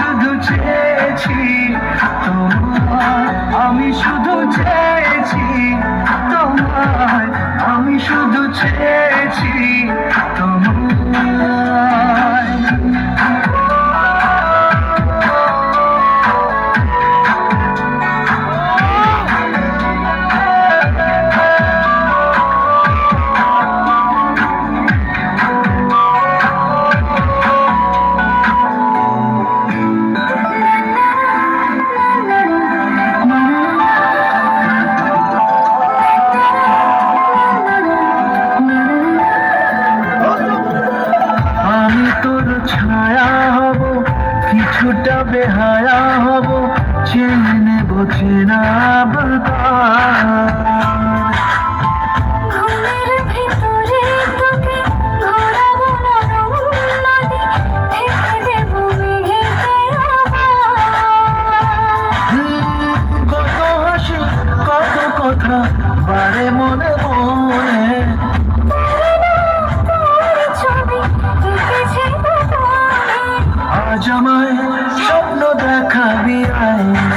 শুধু চেয়েছি তোমায়, আমি শুধু চেয়েছি তোমায়, আমি শুধু চেয়েছি তোমায়। আমি তোর ছায়া হব, কিছুটা বেহায়া হব, চেনে নেব চেনা বারবার। ঘুমের ভিতরে তোকে ঘোরাবো নরম নদী, ঢেকে দেবো মেঘেতে কত হাসি কত কথা বারে মনে মনে, তোর ছবি এঁকেছে মনে। আজ আমায় স্বপ্ন দেখাবি আয়।